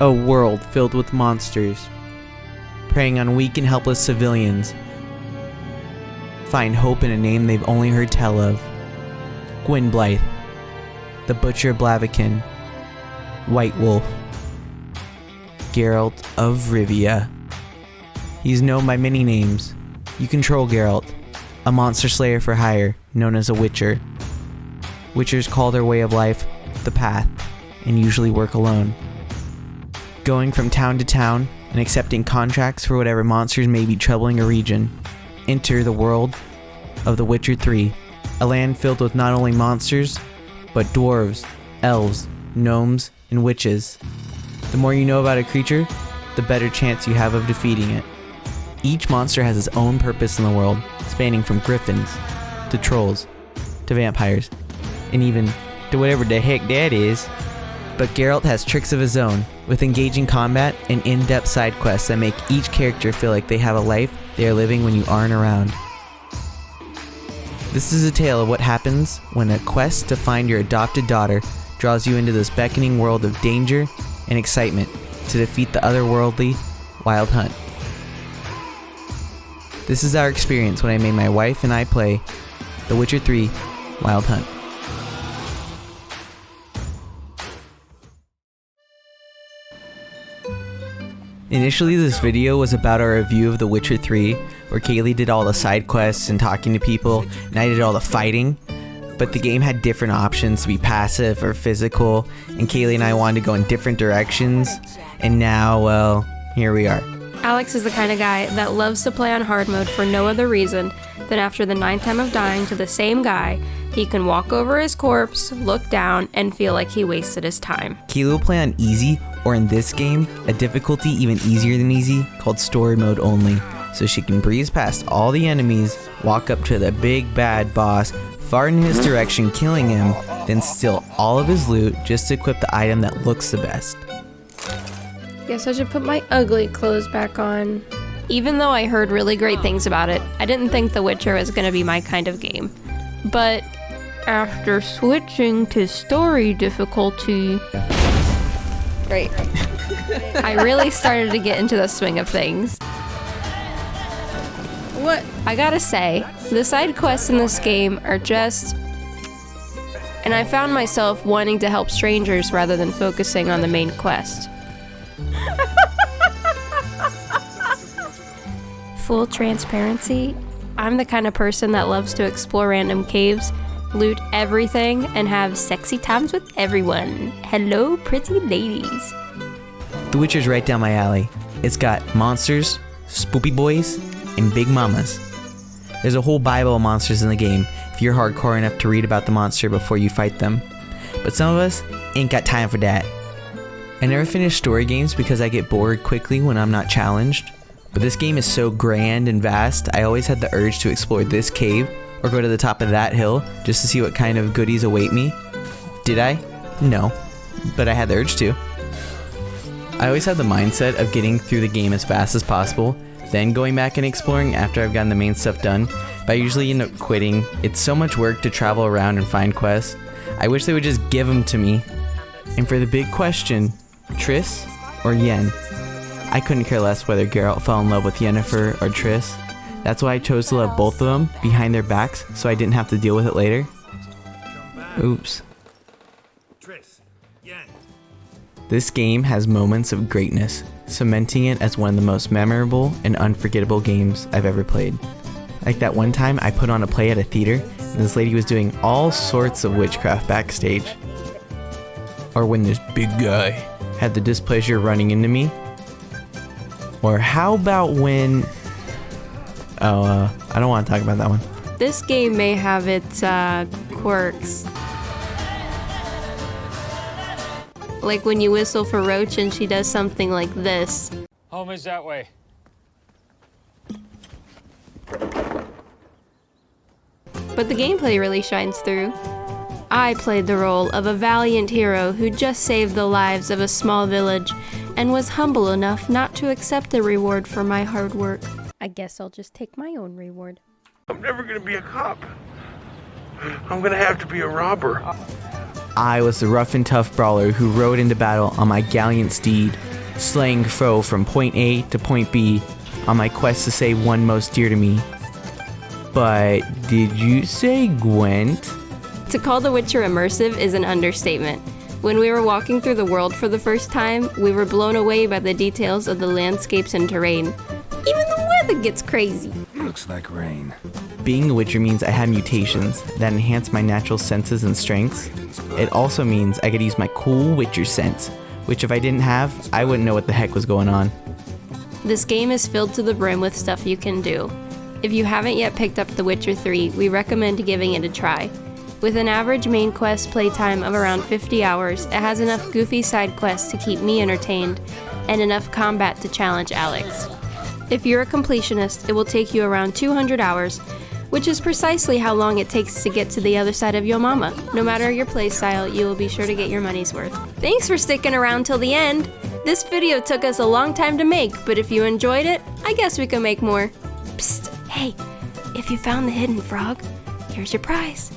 A world filled with monsters, preying on weak and helpless civilians. Find hope in a name they've only heard tell of. Gwynblythe, the Butcher of Blaviken, White Wolf, Geralt of Rivia. He's known by many names. You control Geralt, a monster slayer for hire, known as a Witcher. Witchers call their way of life the Path, and usually work alone, going from town to town and accepting contracts for whatever monsters may be troubling a region. Enter the world of The Witcher 3, a land filled with not only monsters, but dwarves, elves, gnomes, and witches. The more you know about a creature, the better chance you have of defeating it. Each monster has its own purpose in the world, spanning from griffins, to trolls, to vampires, and even to whatever the heck that is. But Geralt has tricks of his own, with engaging combat and in-depth side quests that make each character feel like they have a life they are living when you aren't around. This is a tale of what happens when a quest to find your adopted daughter draws you into this beckoning world of danger and excitement to defeat the otherworldly Wild Hunt. This is our experience when I made my wife and I play The Witcher 3 Wild Hunt. Initially, this video was about our review of The Witcher 3, where Kaylee did all the side quests and talking to people, and I did all the fighting. But the game had different options to be passive or physical, and Kaylee and I wanted to go in different directions, and now, well, here we are. Alex is the kind of guy that loves to play on hard mode for no other reason than after the 9th time of dying to the same guy, he can walk over his corpse, look down, and feel like he wasted his time. Kaylee will play on easy, or in this game, a difficulty even easier than easy, called story mode only, so she can breeze past all the enemies, walk up to the big bad boss, fart in his direction killing him, then steal all of his loot just to equip the item that looks the best. Guess I should put my ugly clothes back on. Even though I heard really great things about it, I didn't think The Witcher was gonna be my kind of game. But after switching to story difficulty, great, I really started to get into the swing of things. What? I gotta say, the side quests in this game are just... And I found myself wanting to help strangers rather than focusing on the main quest. Full transparency, I'm the kind of person that loves to explore random caves, loot everything, and have sexy times with everyone. Hello, pretty ladies. The Witcher's right down my alley. It's got monsters, spoopy boys, and big mamas. There's a whole Bible of monsters in the game if you're hardcore enough to read about the monster before you fight them. But some of us ain't got time for that. I never finish story games because I get bored quickly when I'm not challenged. But this game is so grand and vast, I always had the urge to explore this cave or go to the top of that hill just to see what kind of goodies await me. Did I? No. But I had the urge to. I always had the mindset of getting through the game as fast as possible, then going back and exploring after I've gotten the main stuff done, but I usually end up quitting. It's so much work to travel around and find quests. I wish they would just give them to me. And for the big question, Triss or Yen? I couldn't care less whether Geralt fell in love with Yennefer or Triss. That's why I chose to love both of them behind their backs so I didn't have to deal with it later. Oops. This game has moments of greatness, cementing it as one of the most memorable and unforgettable games I've ever played. Like that one time I put on a play at a theater and this lady was doing all sorts of witchcraft backstage. Or when this big guy had the displeasure running into me. Or how about when... I don't want to talk about that one. This game may have its quirks. Like when you whistle for Roach and she does something like this. Home is that way. But the gameplay really shines through. I played the role of a valiant hero who just saved the lives of a small village and was humble enough not to accept the reward for my hard work. I guess I'll just take my own reward. I'm never gonna be a cop. I'm gonna have to be a robber. I was the rough and tough brawler who rode into battle on my gallant steed, slaying foe from point A to point B on my quest to save one most dear to me. But did you say Gwent? To call The Witcher immersive is an understatement. When we were walking through the world for the first time, we were blown away by the details of the landscapes and terrain. Even the weather gets crazy. Looks like rain. Being a Witcher means I have mutations that enhance my natural senses and strengths. It also means I could use my cool Witcher sense, which if I didn't have, I wouldn't know what the heck was going on. This game is filled to the brim with stuff you can do. If you haven't yet picked up The Witcher 3, we recommend giving it a try. With an average main quest playtime of around 50 hours, it has enough goofy side quests to keep me entertained, and enough combat to challenge Alex. If you're a completionist, it will take you around 200 hours, which is precisely how long it takes to get to the other side of your mama. No matter your playstyle, you will be sure to get your money's worth. Thanks for sticking around till the end! This video took us a long time to make, but if you enjoyed it, I guess we can make more. Psst, hey, if you found the hidden frog, here's your prize.